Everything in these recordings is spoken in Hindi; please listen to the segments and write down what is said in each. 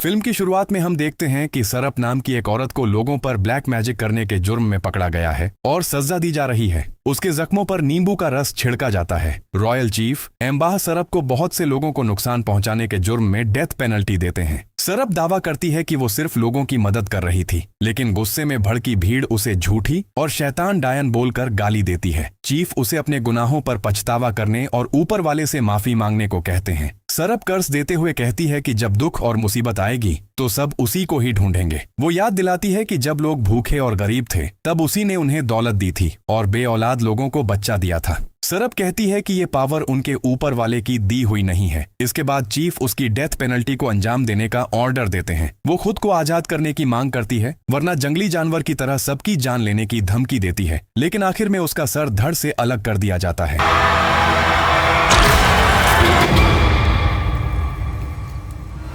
फिल्म की शुरुआत में हम देखते हैं कि सरप नाम की एक औरत को लोगों पर ब्लैक मैजिक करने के जुर्म में पकड़ा गया है और सजा दी जा रही है। उसके जख्मों पर नींबू का रस छिड़का जाता है। रॉयल चीफ एम्बाह सरप को बहुत से लोगों को नुकसान पहुंचाने के जुर्म में डेथ पेनल्टी देते हैं। सरप दावा करती है कि वो सिर्फ लोगों की मदद कर रही थी, लेकिन गुस्से में भड़की भीड़ उसे झूठी और शैतान डायन बोलकर गाली देती है। चीफ उसे अपने गुनाहों पर पछतावा करने और ऊपर वाले से माफी मांगने को कहते हैं। सरप कर्ज देते हुए कहती है कि जब दुख और मुसीबत आएगी तो सब उसी को ही ढूंढेंगे। वो याद दिलाती है कि जब लोग भूखे और गरीब थे तब उसी ने उन्हें दौलत दी थी और बेऔलाद लोगों को बच्चा दिया था। सरप कहती है कि ये पावर उनके ऊपर वाले की दी हुई नहीं है। इसके बाद चीफ उसकी डेथ पेनल्टी को अंजाम देने का ऑर्डर देते हैं। वो खुद को आजाद करने की मांग करती है, वरना जंगली जानवर की तरह सबकी जान लेने की धमकी देती है, लेकिन आखिर में उसका सर धड़ से अलग कर दिया जाता है।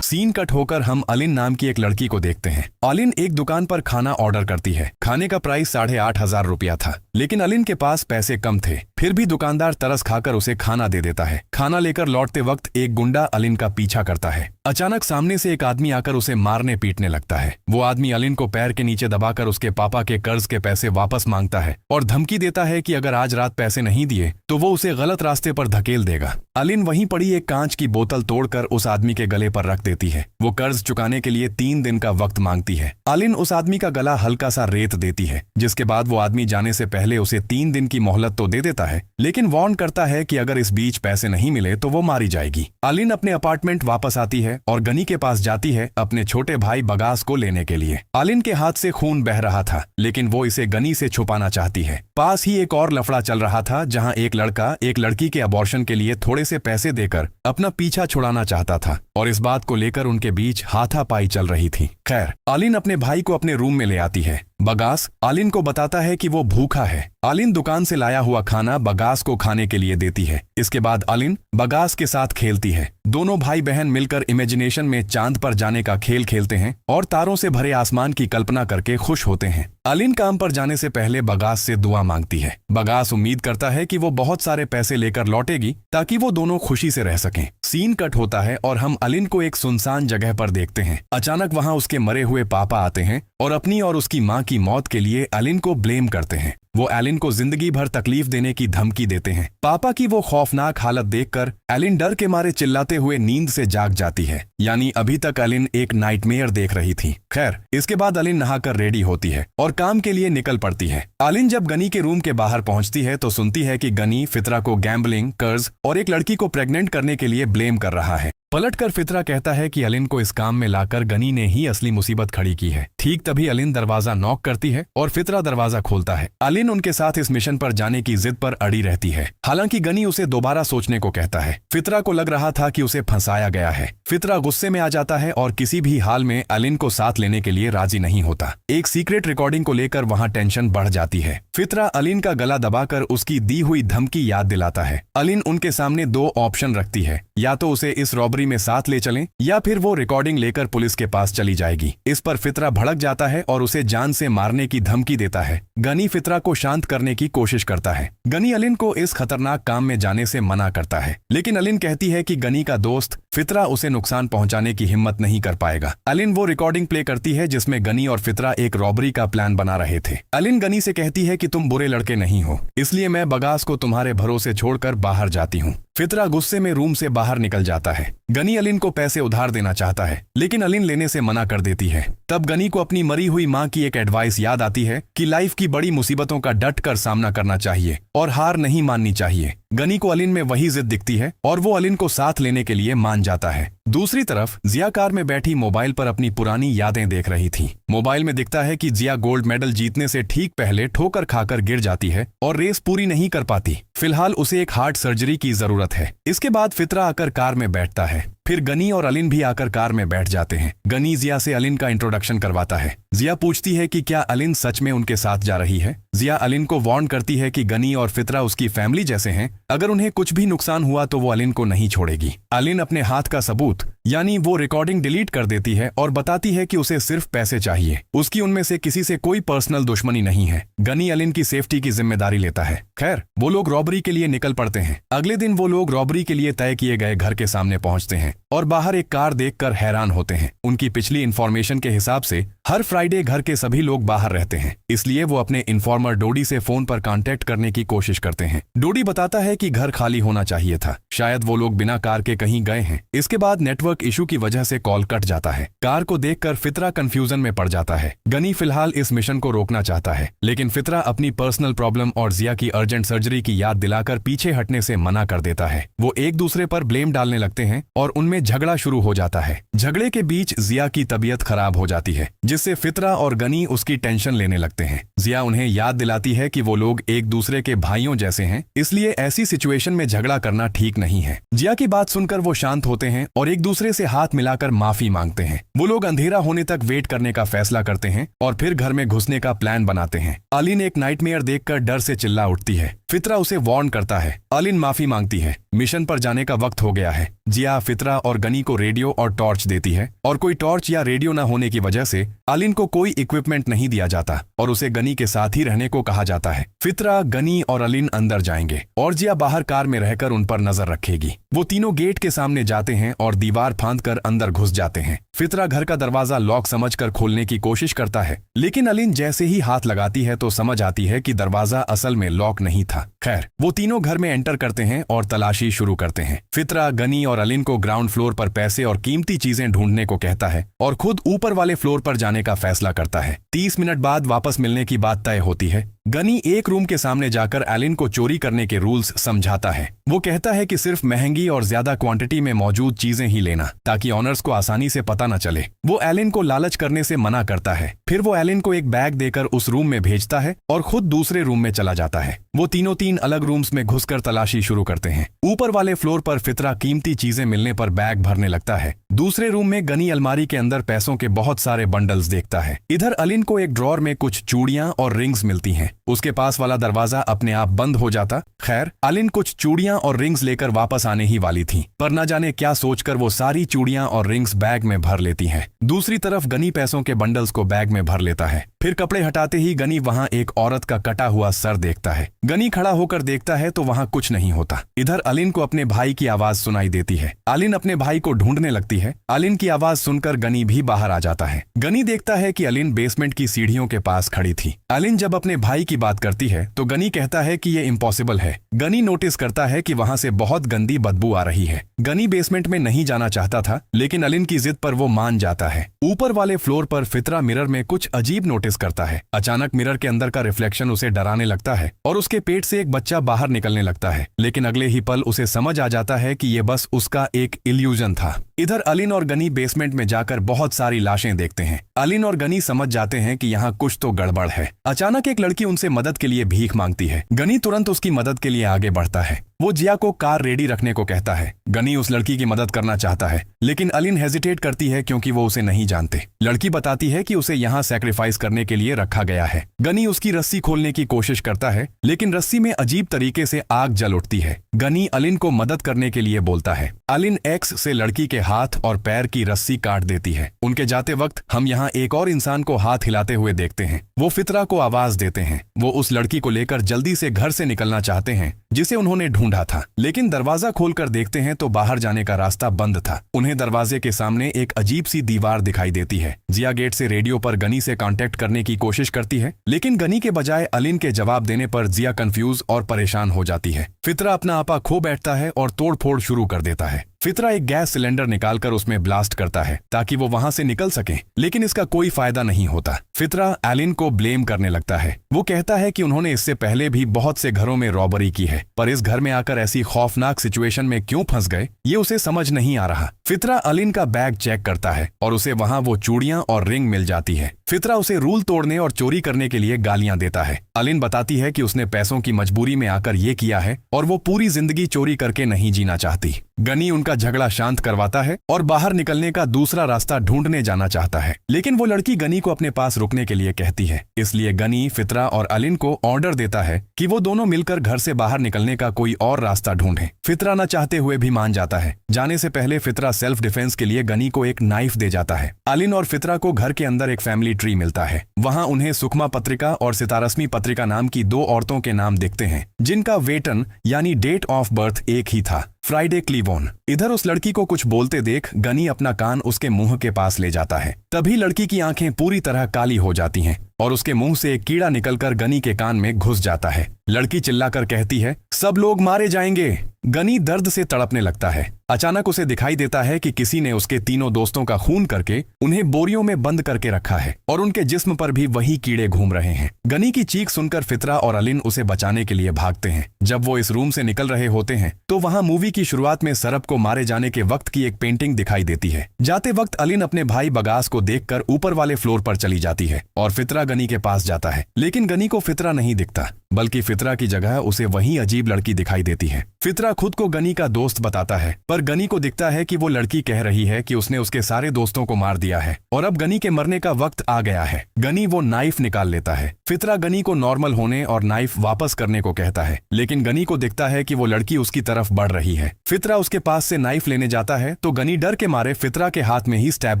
सीन कट होकर हम अलिन नाम की एक लड़की को देखते हैं। अलिन एक दुकान पर खाना ऑर्डर करती है। खाने का प्राइस 8,500 रुपया था, लेकिन अलिन के पास पैसे कम थे। फिर भी दुकानदार तरस खाकर उसे खाना दे देता है। खाना लेकर लौटते वक्त एक गुंडा अलिन का पीछा करता है। अचानक सामने से एक आदमी आकर उसे मारने पीटने लगता है। वो आदमी अलिन को पैर के नीचे दबाकर उसके पापा के कर्ज के पैसे वापस मांगता है और धमकी देता है कि अगर आज रात पैसे नहीं दिए तो वो उसे गलत रास्ते पर धकेल देगा। अलिन वहीं पड़ी एक कांच की बोतल तोड़कर उस आदमी के गले पर रख देती है। वो कर्ज चुकाने के लिए 3 दिन का वक्त मांगती है। अलिन उस आदमी का गला हल्का सा रेत देती है, जिसके बाद वो आदमी जाने से पहले उसे 3 दिन की मोहलत तो दे देता है, लेकिन वार्न करता है कि अगर इस बीच पैसे नहीं मिले तो वो मारी जाएगी। अलिन अपने अपार्टमेंट वापस आती है और गनी के पास जाती है अपने छोटे भाई बगास को लेने के लिए। अलिन के हाथ से खून बह रहा था, लेकिन वो इसे गनी से छुपाना चाहती है। पास ही एक और लफड़ा चल रहा था, जहां एक लड़का एक लड़की के अबॉर्शन के लिए थोड़े से पैसे देकर अपना पीछा छुड़ाना चाहता था और इस बात को लेकर उनके बीच हाथापाई चल रही थी। खैर, अलिन अपने भाई को अपने रूम में ले आती है। बगास अलिन को बताता है कि वो भूखा है। अलिन दुकान से लाया हुआ खाना बगास को खाने के लिए देती है। इसके बाद अलिन बगास के साथ खेलती है। दोनों भाई बहन मिलकर इमेजिनेशन में चांद पर जाने का खेल खेलते हैं और तारों से भरे आसमान की कल्पना करके खुश होते हैं। अलिन काम पर जाने से पहले बगास से दुआ मांगती है। बगास उम्मीद करता है कि वो बहुत सारे पैसे लेकर लौटेगी ताकि वो दोनों खुशी से रह सकें। सीन कट होता है और हम अलिन को एक सुनसान जगह पर देखते हैं। अचानक वहां उसके मरे हुए पापा आते हैं और अपनी और उसकी मां की मौत के लिए अलिन को ब्लेम करते हैं। वो एलिन को जिंदगी भर तकलीफ देने की धमकी देते हैं। पापा की वो खौफनाक हालत देखकर एलिन डर के मारे चिल्लाते हुए नींद से जाग जाती है, यानी अभी तक एलिन एक नाइटमेयर देख रही थी। खैर, इसके बाद एलिन नहाकर रेडी होती है और काम के लिए निकल पड़ती है। एलिन जब गनी के रूम के बाहर पहुंचती है तो सुनती है कि गनी फितरा को गैम्बलिंग, कर्ज और एक लड़की को प्रेग्नेंट करने के लिए ब्लेम कर रहा है। पलटकर फितरा कहता है कि अलिन को इस काम में लाकर गनी ने ही असली मुसीबत खड़ी की है। ठीक तभी अलिन दरवाजा नॉक करती है और फितरा दरवाजा खोलता है। अलिन उनके साथ इस मिशन पर जाने की जिद पर अड़ी रहती है। हालांकि गनी उसे दोबारा सोचने को कहता है। फितरा को लग रहा था कि उसे फंसाया गया है। फितरा गुस्से में आ जाता है और किसी भी हाल में अलिन को साथ लेने के लिए राजी नहीं होता। एक सीक्रेट रिकॉर्डिंग को लेकर वहां टेंशन बढ़ जाती है। फितरा अलिन का गला दबाकर उसकी दी हुई धमकी याद दिलाता है। अलिन उनके सामने 2 ऑप्शन रखती है, या तो उसे इस रॉबरी में साथ ले चलें या फिर वो रिकॉर्डिंग लेकर पुलिस के पास चली जाएगी। इस पर फितरा भड़क जाता है और उसे जान से मारने की धमकी देता है। गनी फितरा को शांत करने की कोशिश करता है। गनी अलिन को इस खतरनाक काम में जाने से मना करता है, लेकिन अलिन कहती है कि गनी का दोस्त फितरा उसे नुकसान पहुंचाने की हिम्मत नहीं कर पाएगा। अलिन वो रिकॉर्डिंग प्ले करती है जिसमें गनी और फितरा एक रॉबरी का प्लान बना रहे थे। अलिन गनी से कहती है कि तुम बुरे लड़के नहीं हो, इसलिए मैं बगास को तुम्हारे भरोसे छोड़कर बाहर जाती हूँ। फितरा गुस्से में रूम से बाहर निकल जाता है। गनी अलिन को पैसे उधार देना चाहता है, लेकिन अलिन लेने से मना कर देती है। तब गनी को अपनी मरी हुई मां की एक एडवाइस याद आती है कि लाइफ की बड़ी मुसीबतों का डट कर सामना करना चाहिए और हार नहीं माननी चाहिए। गनी को अलिन में वही जिद दिखती है और वो अलिन को साथ लेने के लिए मान जाता है। दूसरी तरफ जिया कार में बैठी मोबाइल पर अपनी पुरानी यादें देख रही थी। मोबाइल में दिखता है कि जिया गोल्ड मेडल जीतने से ठीक पहले ठोकर खाकर गिर जाती है और रेस पूरी नहीं कर पाती। फिलहाल उसे एक हार्ट सर्जरी की जरूरत है। इसके बाद फितरा आकर कार में बैठता है। फिर गनी और अलिन भी आकर कार में बैठ जाते हैं। गनी जिया से अलिन का इंट्रोडक्शन करवाता है। जिया पूछती है कि क्या अलिन सच में उनके साथ जा रही है। जिया अलिन को वार्न करती है कि गनी और फितरा उसकी फैमिली जैसे हैं, अगर उन्हें कुछ भी नुकसान हुआ तो वो अलिन को नहीं छोड़ेगी। अलिन अपने हाथ का सबूत यानी वो रिकॉर्डिंग डिलीट कर देती है और बताती है कि उसे सिर्फ पैसे चाहिए। उसकी उनमें से किसी से कोई पर्सनल दुश्मनी नहीं है। गनी अलिन की सेफ्टी की जिम्मेदारी लेता है। खैर, वो लोग रॉबरी के लिए निकल पड़ते हैं। अगले दिन वो लोग रॉबरी के लिए तय किए गए घर के सामने पहुंचते हैं और बाहर एक कार देखकर हैरान होते हैं। उनकी पिछली इन्फॉर्मेशन के हिसाब से हर फ्राइडे घर के सभी लोग बाहर रहते हैं, इसलिए वो अपने इन्फॉर्मर डोडी से फोन पर कांटेक्ट करने की कोशिश करते हैं। डोडी बताता है कि घर खाली होना चाहिए था, शायद वो लोग बिना कार के कहीं गए हैं। इसके बाद नेटवर्क इशू की वजह से कॉल कट जाता है। कार को देखकर फितरा कंफ्यूजन में पड़ जाता है। गनी फिलहाल इस मिशन को रोकना चाहता है, लेकिन फितरा अपनी पर्सनल प्रॉब्लम और जिया की अर्जेंट सर्जरी की याद दिलाकर पीछे हटने से मना कर देता है। वो एक दूसरे पर ब्लेम डालने लगते हैं और उनमें झगड़ा शुरू हो जाता है। झगड़े के बीच जिया की तबीयत खराब हो जाती है, जिससे फितरा और गनी उसकी टेंशन लेने लगते हैं। जिया उन्हें याद दिलाती है कि वो लोग एक दूसरे के भाइयों जैसे हैं, इसलिए ऐसी सिचुएशन में झगड़ा करना ठीक नहीं है। जिया की बात सुनकर वो शांत होते हैं और एक दूसरे से हाथ मिलाकर माफी मांगते हैं। वो लोग अंधेरा होने तक वेट करने का फैसला करते हैं और फिर घर में घुसने का प्लान बनाते हैं। अलिन एक नाइटमेयर देखकर डर से चिल्ला उठती है। फितरा उसे वार्न करता है। अलिन माफी मांगती है। मिशन पर जाने का वक्त हो गया है। जिया फितरा और गनी को रेडियो और टॉर्च देती है और कोई टॉर्च या रेडियो न होने की वजह से अलिन को कोई इक्विपमेंट नहीं दिया जाता और उसे गनी के साथ ही रहने को कहा जाता है। फितरा, गनी और अलिन अंदर जाएंगे और जिया बाहर कार में रहकर उन पर नजर रखेगी। वो तीनों गेट के सामने जाते हैं और दीवार फांदकर अंदर घुस जाते हैं। फितरा घर का दरवाजा लॉक समझकर खोलने की कोशिश करता है, लेकिन अलिन जैसे ही हाथ लगाती है तो समझ आती है कि दरवाजा असल में लॉक नहीं था। खैर, वो तीनों घर में एंटर करते हैं और तलाशी शुरू करते हैं। फितरा, गनी और अलिन को ग्राउंड फ्लोर पर पैसे और कीमती चीजें ढूंढने को कहता है और खुद ऊपर वाले फ्लोर पर जाने का फैसला करता है। 30 मिनट बाद वापस मिलने की बात तय होती है। गनी एक रूम के सामने जाकर एलिन को चोरी करने के रूल्स समझाता है। वो कहता है कि सिर्फ महंगी और ज्यादा क्वांटिटी में मौजूद चीजें ही लेना, ताकि ऑनर्स को आसानी से पता न चले। वो एलिन को लालच करने से मना करता है। फिर वो एलिन को एक बैग देकर उस रूम में भेजता है और खुद दूसरे रूम में चला जाता है। वो तीनों 3 अलग रूम्स में घुसकर तलाशी शुरू करते हैं। ऊपर वाले फ्लोर पर फितरा कीमती चीजें मिलने पर बैग भरने लगता है। दूसरे रूम में गनी अलमारी के अंदर पैसों के बहुत सारे बंडल्स देखता है। इधर अलिन को एक ड्रॉर में कुछ चूड़ियां और रिंग्स मिलती हैं। उसके पास वाला दरवाजा अपने आप बंद हो जाता। खैर, अलिन कुछ चूड़ियां और रिंग्स लेकर वापस आने ही वाली थी, पर न जाने क्या सोचकर वो सारी चूड़ियां और रिंग्स बैग में भर लेती हैं। दूसरी तरफ गनी पैसों के बंडल्स को बैग में भर लेता है। फिर कपड़े हटाते ही गनी वहां एक औरत का कटा हुआ सर देखता है। गनी खड़ा होकर देखता है तो वहां कुछ नहीं होता। इधर अलिन को अपने भाई की आवाज सुनाई देती है। अलिन अपने भाई को ढूंढने लगती है। अलिन की आवाज सुनकर गनी भी बाहर आ जाता है। गनी देखता है कि अलिन बेसमेंट की सीढ़ियों के पास खड़ी थी। अलिन जब अपने भाई की बात करती है तो गनी कहता है कि ये इम्पॉसिबल है। गनी नोटिस करता है कि वहां से बहुत गंदी बदबू आ रही है। गनी बेसमेंट में नहीं जाना चाहता था, लेकिन अलिन की जिद पर वो मान जाता है। ऊपर वाले फ्लोर पर फितरा मिरर में कुछ अजीब नोटिस करता है। अचानक मिरर के अंदर का रिफ्लेक्शन उसे डराने लगता है और उसके पेट से एक बच्चा बाहर निकलने लगता है, लेकिन अगले ही पल उसे समझ आ जाता है कि ये बस उसका एक इल्यूजन था। इधर अलिन और गनी बेसमेंट में जाकर बहुत सारी लाशें देखते हैं। अलिन और गनी समझ जाते हैं कि यहाँ कुछ तो गड़बड़ है। अचानक एक लड़की उनसे मदद के लिए भीख मांगती है। गनी तुरंत उसकी मदद के लिए आगे बढ़ता है। वो जिया को कार रेडी रखने को कहता है। गनी उस लड़की की मदद करना चाहता है, लेकिन अलिन हेजिटेट करती है क्योंकि वो उसे नहीं जानते। लड़की बताती है कि उसे यहाँ सैक्रिफाइस करने के लिए रखा गया है। गनी उसकी रस्सी खोलने की कोशिश करता है, लेकिन रस्सी में अजीब तरीके से आग जल उठती है। गनी अलिन को मदद करने के लिए बोलता है। अलिन एक्स से लड़की के हाथ और पैर की रस्सी काट देती है। उनके जाते वक्त हम यहाँ एक और इंसान को हाथ हिलाते हुए देखते हैं। वो फितरा को आवाज देते हैं। वो उस लड़की को लेकर जल्दी से घर से निकलना चाहते हैं जिसे उन्होंने ढूंढा था, लेकिन दरवाजा खोलकर देखते हैं तो बाहर जाने का रास्ता बंद था। उन्हें दरवाजे के सामने एक अजीब सी दीवार दिखाई देती है। जिया गेट से रेडियो पर गनी से कांटेक्ट करने की कोशिश करती है, लेकिन गनी के बजाय अलिन के जवाब देने पर जिया कंफ्यूज और परेशान हो जाती है। फितरा अपना आपा खो बैठता है और तोड़फोड़ शुरू कर देता है। फितरा एक गैस सिलेंडर निकालकर उसमें ब्लास्ट करता है ताकि वो वहां से निकल सके, लेकिन इसका कोई फायदा नहीं होता। फितरा एलिन को ब्लेम करने लगता है। वो कहता है कि उन्होंने इससे पहले भी बहुत से घरों में रॉबरी की है, पर इस घर में आकर ऐसी खौफनाक सिचुएशन में क्यों फंस गए ये उसे समझ नहीं आ रहा। फितरा अलिन का बैग चेक करता है और उसे वहां वो चूड़ियां और रिंग मिल जाती है। फितरा उसे रूल तोड़ने और चोरी करने के लिए गालियां देता है। अलिन बताती है कि उसने पैसों की मजबूरी में आकर ये किया है और वो पूरी जिंदगी चोरी करके नहीं जीना चाहती। गनी उनका झगड़ा शांत करवाता है और बाहर निकलने का दूसरा रास्ता ढूंढने जाना चाहता है, लेकिन वो लड़की गनी को अपने पास रुकने के लिए कहती है। इसलिए गनी फितरा और अलिन को ऑर्डर देता है कि वो दोनों मिलकर घर से बाहर निकलने का कोई और रास्ता ढूंढें। फितरा न चाहते हुए भी मान जाता है। जाने से पहले फितरा सेल्फ डिफेंस के लिए गनी को एक नाइफ दे जाता है। अलिन और फितरा को घर के अंदर एक फैमिली ट्री मिलता है। वहाँ उन्हें सुकमा पत्रिका और सितारस्मी पत्रिका नाम की दो औरतों के नाम दिखते हैं, जिनका वेतन यानी डेट ऑफ बर्थ एक ही था, फ्राइडे क्लीवोन। इधर उस लड़की को कुछ बोलते देख गनी अपना कान उसके मुंह के पास ले जाता है। तभी लड़की की आंखें पूरी तरह काली हो जाती हैं और उसके मुंह से एक कीड़ा निकलकर गनी के कान में घुस जाता है। लड़की चिल्लाकर कहती है, सब लोग मारे जाएंगे। गनी दर्द से तड़पने लगता है। अचानक उसे दिखाई देता है कि किसी ने उसके तीनों दोस्तों का खून करके उन्हें बोरियों में बंद करके रखा है और उनके जिस्म पर भी वही कीड़े घूम रहे हैं। गनी की चीख सुनकर फितरा और अलिन उसे बचाने के लिए भागते हैं। जब वो इस रूम से निकल रहे होते हैं तो वहाँ मूवी की शुरुआत में सरब को मारे जाने के वक्त की एक पेंटिंग दिखाई देती है। जाते वक्त अलिन अपने भाई बगास को देखकर ऊपर वाले फ्लोर पर चली जाती है और फितरा गनी के पास जाता है, लेकिन गनी को फितरा नहीं दिखता, बल्कि फितरा की जगह उसे वही अजीब लड़की दिखाई देती है। फितरा खुद को गनी का दोस्त बताता है, पर गनी को दिखता है कि वो लड़की कह रही है कि उसने उसके सारे दोस्तों को मार दिया है और अब गनी के मरने का वक्त आ गया है। गनी वो नाइफ निकाल लेता है। फितरा गनी को नॉर्मल होने और नाइफ वापस करने को कहता है, लेकिन गनी को दिखता है कि वो लड़की उसकी तरफ बढ़ रही है। फितरा उसके पास से नाइफ लेने जाता है तो गनी डर के मारे फितरा के हाथ में ही स्टैब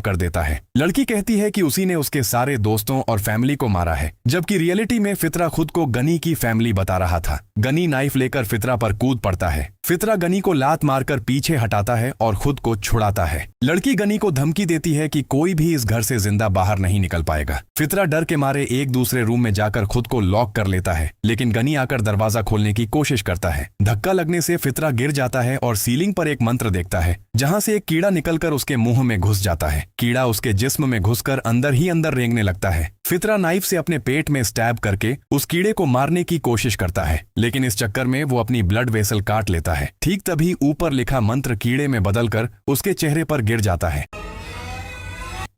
कर देता है। लड़की कहती है कि उसी ने उसके सारे दोस्तों और फैमिली को मारा है, जबकि रियलिटी में फितरा खुद को गनी की फैमिली बता रहा था। गनी नाइफ लेकर फितरा पर कूद पड़ता है। फितरा गनी को लात मारकर पीछे हटाता है और खुद को छुड़ाता है। लड़की गनी को धमकी देती है कि कोई भी इस घर से जिंदा बाहर नहीं निकल पाएगा। फितरा डर के मारे एक दूसरे रूम में जाकर खुद को लॉक कर लेता है, लेकिन गनी आकर दरवाजा खोलने की कोशिश करता है। धक्का लगने से फितरा गिर जाता है और सीलिंग पर एक मंत्र देखता है, जहां से एक कीड़ा निकलकर उसके मुंह में घुस जाता है। कीड़ा उसके जिस्म में घुसकर अंदर ही अंदर रेंगने लगता है। फितरा नाइफ से अपने पेट में स्टैब करके उस कीड़े को मारने की कोशिश करता है, लेकिन इस चक्कर में वो अपनी ब्लड वेसल काट लेता है। ठीक तभी ऊपर लिखा मंत्र कीड़े में बदलकर उसके चेहरे पर गिर जाता है।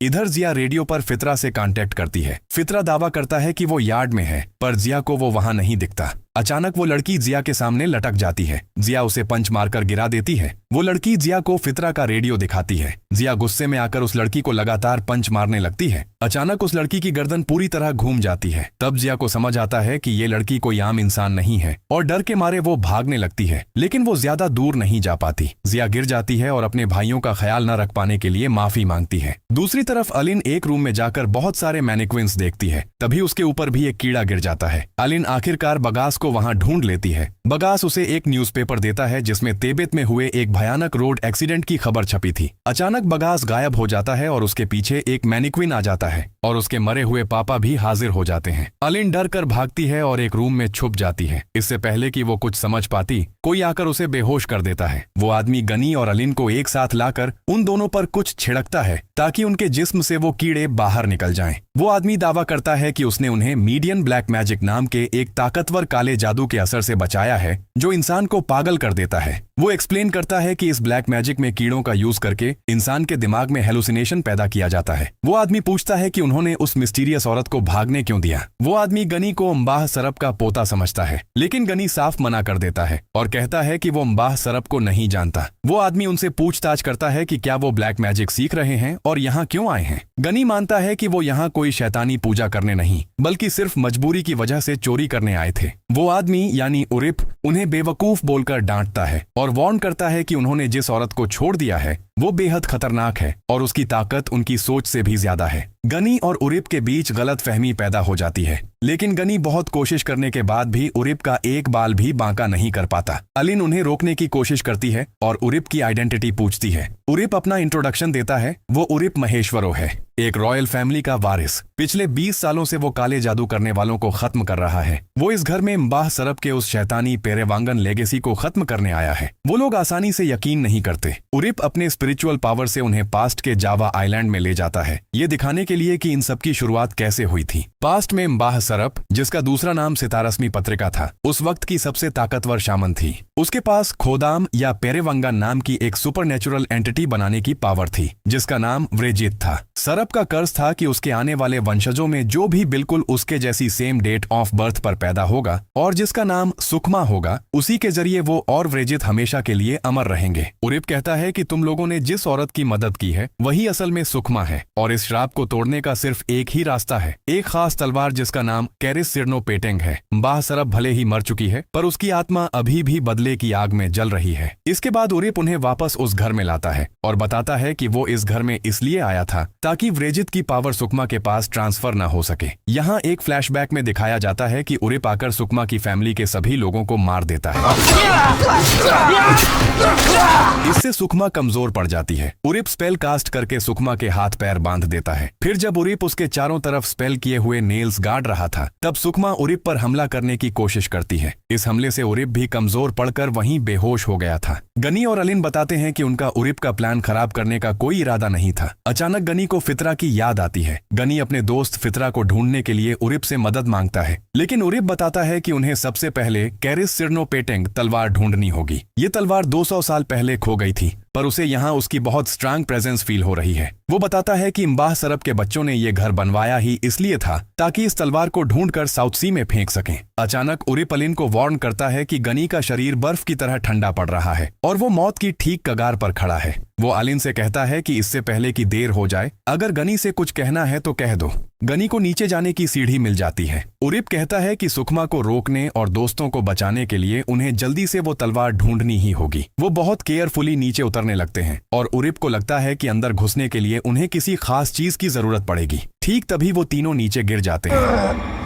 इधर जिया रेडियो पर फितरा से कांटेक्ट करती है। फितरा दावा करता है कि वो यार्ड में है, पर जिया को वो वहां नहीं दिखता। अचानक वो लड़की जिया के सामने लटक जाती है। जिया उसे पंच मारकर गिरा देती है। वो लड़की जिया को फितरा का रेडियो दिखाती है। जिया गुस्से में आकर उस लड़की को लगातार पंच मारने लगती है। अचानक उस लड़की की गर्दन पूरी तरह घूम जाती है। तब जिया को समझ आता है कि ये लड़की कोई आम इंसान नहीं है और डर के मारे वो भागने लगती है, लेकिन वो ज्यादा दूर नहीं जा पाती। जिया गिर जाती है और अपने भाइयों का ख्याल न रख पाने के लिए माफी मांगती है। दूसरी तरफ अलिन एक रूम में जाकर बहुत सारे मैनिक्विन्स देखती है। तभी उसके ऊपर भी एक कीड़ा गिर जाता है। अलिन आखिरकार बगास को वहां ढूंढ लेती है। बगास उसे एक न्यूज़पेपर देता है जिसमें तेबेत में हुए एक भयानक रोड एक्सीडेंट की खबर छपी थी। अचानक बगास गायब हो जाता है और उसके पीछे एक मैनिक्विन आ जाता है और उसके मरे हुए पापा भी हाजिर हो जाते हैं। अलिन डर कर भागती है और एक रूम में छुप जाती है। इससे पहले कि वो कुछ समझ पाती, कोई आकर उसे बेहोश कर देता है। वो आदमी गनी और अलिन को एक साथ लाकर उन दोनों पर कुछ छिड़कता है ताकि उनके जिस्म से वो कीड़े बाहर निकल जाएं। वो आदमी दावा करता है कि उसने उन्हें मीडियन ब्लैक मैजिक नाम के एक ताकतवर काले जादू के असर से बचाया है, जो इंसान को पागल कर देता है। वो एक्सप्लेन करता है कि इस ब्लैक मैजिक में कीड़ों का यूज करके इंसान के दिमाग में हेलुसिनेशन पैदा किया जाता है। वो आदमी पूछता है कि उन्होंने उस मिस्टीरियस औरत को भागने क्यों दिया। वो आदमी गनी को अम्बाह सरब का पोता समझता है, लेकिन गनी साफ मना कर देता है और कहता है कि वो अम्बाह सरब को नहीं जानता। वो आदमी उनसे पूछताछ करता है कि क्या वो ब्लैक मैजिक सीख रहे हैं और यहाँ क्यों आए हैं। गनी मानता है कि वो यहाँ कोई शैतानी पूजा करने नहीं, बल्कि सिर्फ मजबूरी की वजह से चोरी करने आए थे। वो आदमी यानी उरिप उन्हें बेवकूफ बोलकर डांटता है और वार्न करता है कि उन्होंने जिस औरत को छोड़ दिया है वो बेहद खतरनाक है और उसकी ताकत उनकी सोच से भी ज्यादा है। गनी और उरिप के बीच गलतफहमी पैदा हो जाती है, लेकिन गनी बहुत कोशिश करने के बाद भी उरिप का एक बाल भी बांका नहीं कर पाता। अलिन उन्हें रोकने की कोशिश करती है और उरिप की आइडेंटिटी पूछती है। उरिप अपना इंट्रोडक्शन देता है। वो उरिप महेश्वरो है, एक रॉयल फैमिली का वारिस। पिछले 20 सालों से वो काले जादू करने वालों को खत्म कर रहा है। वो इस घर में इम्बाह सरब के उस शैतानी पेरेवांगन लेगेसी को खत्म करने आया है। वो लोग आसानी से यकीन नहीं करते। उरिप अपने स्पिरिचुअल पावर से उन्हें पास्ट के जावा आइलैंड में ले जाता है, ये दिखाने के लिए कि इन सब की शुरुआत कैसे हुई थी। पास्ट में इम्बाह सरब, जिसका दूसरा नाम सितारस्मी पत्रिका था, उस वक्त की सबसे ताकतवर शामन थी। उसके पास खोदाम या पेरेवांगन नाम की एक सुपरनेचुरल एंटिटी बनाने की पावर थी, जिसका नाम व्रेजित था। सरब का कर्ज था कि उसके आने वाले वंशजों में जो भी बिल्कुल उसके जैसी सेम डेट ऑफ बर्थ पर पैदा होगा और जिसका नाम सुखमा होगा, उसी के जरिए वो और व्रेजित हमेशा के लिए अमर रहेंगे। उरिप कहता है कि तुम लोगों ने जिस औरत की मदद की है वही असल में सुखमा है और इस श्राप को तोड़ने का सिर्फ एक ही रास्ता है, एक खास तलवार जिसका नाम कैरिस सिरनो पेटेंग है। इम्बाह सरब भले ही मर चुकी है पर उसकी आत्मा अभी भी बदले की आग में जल रही है। इसके बाद उरिप उन्हें वापस उस घर में लाता है और बताता है कि वो इस घर में इसलिए आया था ताकि व्रेजित की पावर सुकमा के पास ट्रांसफर न हो सके। यहाँ एक फ्लैशबैक में दिखाया जाता है कि उरिप आकर सुकमा की फैमिली के सभी लोगों को मार देता है। इससे सुकमा कमजोर पड़ जाती है। उरिप स्पेल कास्ट करके सुकमा के हाथ पैर बांध देता है। फिर जब उरिप उसके चारों तरफ स्पेल किए हुए नेल्स गाड़ रहा था, तब सुकमा उरिप पर हमला करने की कोशिश करती है। इस हमले से उरिप भी कमजोर पड़कर वहीं बेहोश हो गया था। गनी और अलिन बताते हैं कि उनका उरिप का प्लान खराब करने का कोई इरादा नहीं था। अचानक गनी को फितरा की याद आती है। गनी अपने दोस्त फितरा को ढूंढने के लिए उरिप से मदद मांगता है, लेकिन उरिप बताता है कि उन्हें सबसे पहले कैरिस सिरनो पेटेंग तलवार ढूंढनी होगी। ये तलवार 200 साल पहले खो गई थी, पर उसे यहाँ उसकी बहुत स्ट्रांग प्रेजेंस फील हो रही है। वो बताता है कि इम्बाह सरब के बच्चों ने ये घर बनवाया ही इसलिए था ताकि इस तलवार को ढूंढकर साउथ सी में फेंक सकें। अचानक उरिप अलिन को वार्न करता है कि गनी का शरीर बर्फ की तरह ठंडा पड़ रहा है और वो मौत की ठीक कगार पर खड़ा है। वो अलिन से कहता है कि इससे पहले कि देर हो जाए, अगर गनी से कुछ कहना है तो कह दो। गनी को नीचे जाने की सीढ़ी मिल जाती है। उरिप कहता है कि सुकमा को रोकने और दोस्तों को बचाने के लिए उन्हें जल्दी से वो तलवार ढूंढनी ही होगी। वो बहुत केयरफुली नीचे उतरने लगते हैं और उरिप को लगता है कि अंदर घुसने के लिए उन्हें किसी खास चीज की जरूरत पड़ेगी। ठीक तभी वो तीनों नीचे गिर जाते हैं।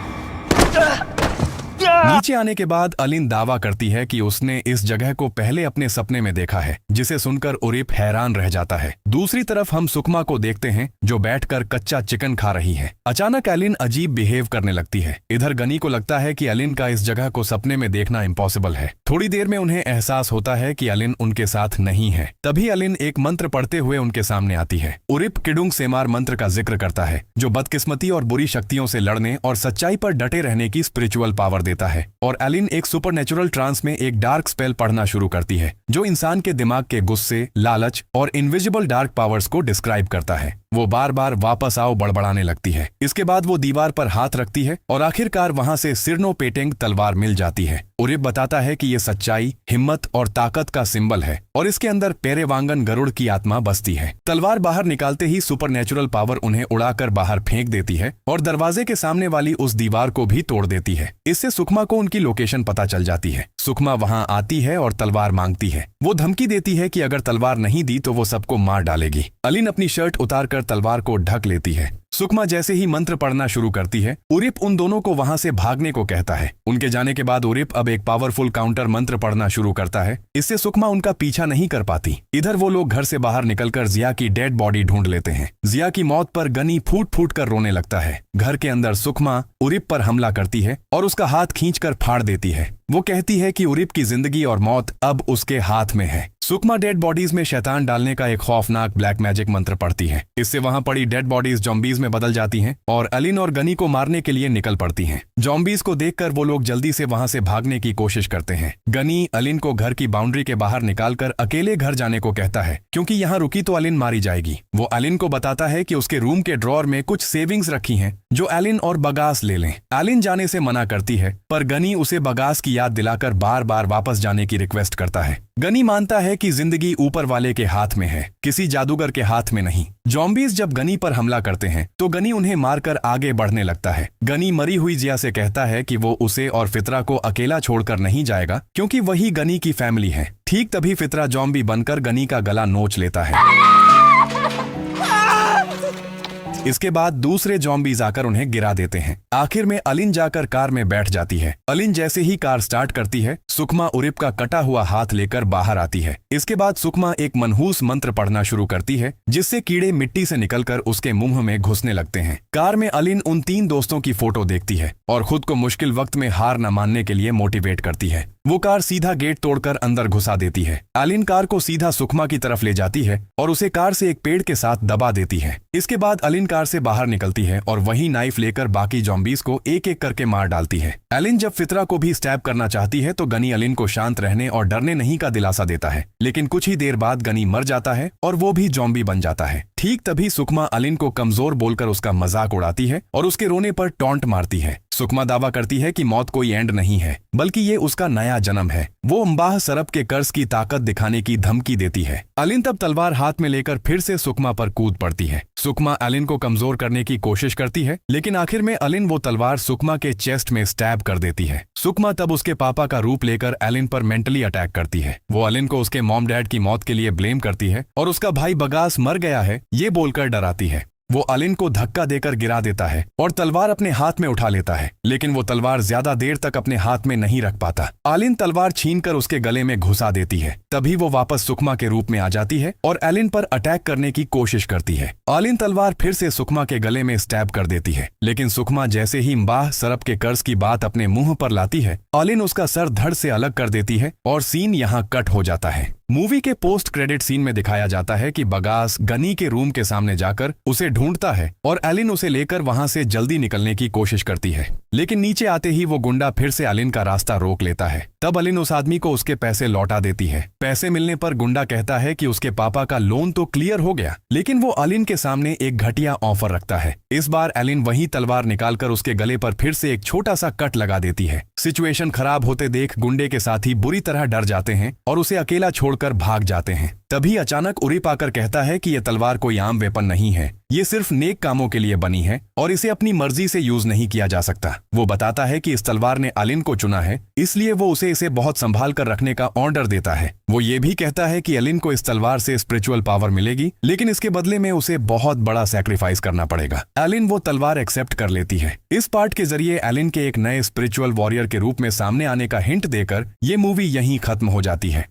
नीचे आने के बाद अलिन दावा करती है कि उसने इस जगह को पहले अपने सपने में देखा है, जिसे सुनकर उरिप हैरान रह जाता है। दूसरी तरफ हम सुकमा को देखते हैं जो बैठकर कच्चा चिकन खा रही है। अचानक अलिन अजीब बिहेव करने लगती है। इधर गनी को लगता है कि अलिन का इस जगह को सपने में देखना इम्पॉसिबल है। थोड़ी देर में उन्हें एहसास होता है कि अलिन उनके साथ नहीं है। तभी अलिन एक मंत्र पढ़ते हुए उनके सामने आती है। उरिप किडुंग सेमार मंत्र का जिक्र करता है, जो बदकिस्मती और बुरी शक्तियों से लड़ने और सच्चाई पर डटे रहने की स्पिरिचुअल पावर देता है। और अलिन एक सुपरनेचुरल ट्रांस में एक डार्क स्पेल पढ़ना शुरू करती है, जो इंसान के दिमाग के गुस्से, लालच और इनविजिबल डार्क पावर्स को डिस्क्राइब करता है। वो बार बार वापस आओ बड़बड़ाने लगती है। इसके बाद वो दीवार पर हाथ रखती है और आखिरकार वहां से सिरनो पेटेंग तलवार मिल जाती है। उरिप बताता है कि ये सच्चाई, हिम्मत और ताकत का सिंबल है और इसके अंदर पेरेवांगन गरुड़ की आत्मा बसती है। तलवार बाहर निकालते ही सुपरनेचुरल पावर उन्हें उड़ाकर बाहर फेंक देती है और दरवाजे के सामने वाली उस दीवार को भी तोड़ देती है। इससे सुकमा को उनकी लोकेशन पता चल जाती है। सुकमा वहां आती है और तलवार मांगती है। वो धमकी देती है कि अगर तलवार नहीं दी तो वो सबको मार डालेगी। अलिन अपनी शर्ट उतारकर तलवार को ढक लेती है। सुकमा जैसे ही मंत्र पढ़ना शुरू करती है, उरिप उन दोनों को वहां से भागने को कहता है। उनके जाने के बाद उरिप अब एक पावरफुल काउंटर मंत्र पढ़ना शुरू करता है। इससे सुकमा उनका पीछा नहीं कर पाती। इधर वो लोग घर से बाहर निकलकर जिया की डेड बॉडी ढूंढ लेते हैं। जिया की मौत पर गनी फूट फूट कर रोने लगता है। घर के अंदर सुकमा उरिप पर हमला करती है और उसका हाथ खींचकर फाड़ देती है। वो कहती है कि उरिप की जिंदगी और मौत अब उसके हाथ में है। सुकमा डेड बॉडीज में शैतान डालने का एक खौफनाक ब्लैक मैजिक मंत्र पढ़ती है। इससे वहां पड़ी डेड बॉडीज जॉम्बीज में बदल जाती हैं और अलिन और गनी को मारने के लिए निकल पड़ती हैं। जॉम्बीज को देखकर वो लोग जल्दी से वहां से भागने की कोशिश करते हैं। गनी अलिन को घर की बाउंड्री के बाहर निकालकर अकेले घर जाने को कहता है, क्योंकि यहाँ रुकी तो अलिन मारी जाएगी। वो अलिन को बताता है कि उसके रूम के ड्रॉर में कुछ सेविंग्स रखी हैं जो अलिन और बगास ले लें। अलिन जाने से मना करती है, पर गनी उसे बगास की याद दिलाकर बार बार वापस जाने की रिक्वेस्ट करता है। गनी मानता है कि जिंदगी ऊपर वाले के हाथ में है, किसी जादूगर के हाथ में नहीं। जॉम्बीज जब गनी पर हमला करते हैं तो गनी उन्हें मारकर आगे बढ़ने लगता है। गनी मरी हुई जिया से कहता है कि वो उसे और फितरा को अकेला छोड़कर नहीं जाएगा, क्योंकि वही गनी की फैमिली है। ठीक तभी फितरा जॉम्बी बनकर गनी का गला नोच लेता है। इसके बाद दूसरे जॉम्बीज आकर उन्हें गिरा देते हैं। आखिर में अलिन जाकर कार में बैठ जाती है। अलिन जैसे ही कार स्टार्ट करती है, सुकमा उरिप का कटा हुआ हाथ लेकर बाहर आती है। इसके बाद सुकमा एक मनहूस मंत्र पढ़ना शुरू करती है, जिससे कीड़े मिट्टी से निकलकर उसके मुंह में घुसने लगते हैं। कार में अलिन उन 3 दोस्तों की फोटो देखती है और खुद को मुश्किल वक्त में हार न मानने के लिए मोटिवेट करती है। वो कार सीधा गेट तोड़कर अंदर घुसा देती है। अलिन कार को सीधा सुकमा की तरफ ले जाती है और उसे कार से एक पेड़ के साथ दबा देती है। इसके बाद अलिन कार से बाहर निकलती है और वही नाइफ लेकर बाकी जॉम्बीज को एक एक करके मार डालती है। अलिन जब फितरा को भी स्टैब करना चाहती है तो गनी अलिन को शांत रहने और डरने नहीं का दिलासा देता है, लेकिन कुछ ही देर बाद गनी मर जाता है और वो भी जॉम्बी बन जाता है। ठीक तभी सुकमा अलिन को कमजोर बोलकर उसका मजाक उड़ाती है और उसके रोने पर टॉन्ट मारती है। सुकमा दावा करती है कि मौत कोई एंड नहीं है, बल्कि ये उसका नया जन्म है। वो अम्बाह सरब के कर्ज की ताकत दिखाने की धमकी देती है। अलिन तब तलवार हाथ में लेकर फिर से सुकमा पर कूद पड़ती है। सुकमा अलिन को कमजोर करने की कोशिश करती है, लेकिन आखिर में अलिन वो तलवार सुकमा के चेस्ट में स्टैब कर देती है। सुकमा तब उसके पापा का रूप लेकर अलिन पर मेंटली अटैक करती है। वो अलिन को उसके मॉम डैड की मौत के लिए ब्लेम करती है और उसका भाई बगास मर गया है ये बोलकर डराती है। वो अलिन को धक्का देकर गिरा देता है और तलवार अपने हाथ में उठा लेता है, लेकिन वो तलवार ज्यादा देर तक अपने हाथ में नहीं रख पाता। अलिन तलवार छीनकर उसके गले में घुसा देती है। तभी वो वापस सुकमा के रूप में आ जाती है और अलिन पर अटैक करने की कोशिश करती है। अलिन तलवार फिर से सुकमा के गले में स्टैब कर देती है, लेकिन सुकमा जैसे ही अम्बाह सरब के कर्ज की बात अपने मुंह पर लाती है, अलिन उसका सर धड़ से अलग कर देती है और सीन यहाँ कट हो जाता है। मूवी के पोस्ट क्रेडिट सीन में दिखाया जाता है कि बगास गनी के रूम के सामने जाकर उसे ढूंढता है और अलिन उसे लेकर वहां से जल्दी निकलने की कोशिश करती है, लेकिन नीचे आते ही वो गुंडा फिर से अलिन का रास्ता रोक लेता है। तब अलिन उस आदमी को उसके पैसे लौटा देती है। पैसे मिलने पर गुंडा कहता है कि उसके पापा का लोन तो क्लियर हो गया, लेकिन वो अलिन के सामने एक घटिया ऑफर रखता है। इस बार अलिन वही तलवार निकालकर उसके गले पर फिर से एक छोटा सा कट लगा देती है। सिचुएशन खराब होते देख गुंडे के साथी बुरी तरह डर जाते हैं और उसे अकेला छोड़कर भाग जाते हैं। तभी अचानक उरिप आकर कहता है कि यह तलवार कोई आम वेपन नहीं है, ये सिर्फ नेक कामों के लिए बनी है और इसे अपनी मर्जी से यूज नहीं किया जा सकता। वो बताता है कि इस तलवार ने अलिन को चुना है, इसलिए वो उसे इसे बहुत संभाल कर रखने का ऑर्डर देता है। वो ये भी कहता है कि अलिन को इस तलवार से स्पिरिचुअल पावर मिलेगी, लेकिन इसके बदले में उसे बहुत बड़ा सैक्रिफाइस करना पड़ेगा। अलिन वो तलवार एक्सेप्ट कर लेती है। इस पार्ट के जरिए अलिन के एक नए स्पिरिचुअल वॉरियर के रूप में सामने आने का हिंट देकर ये मूवी यहीं खत्म हो जाती है।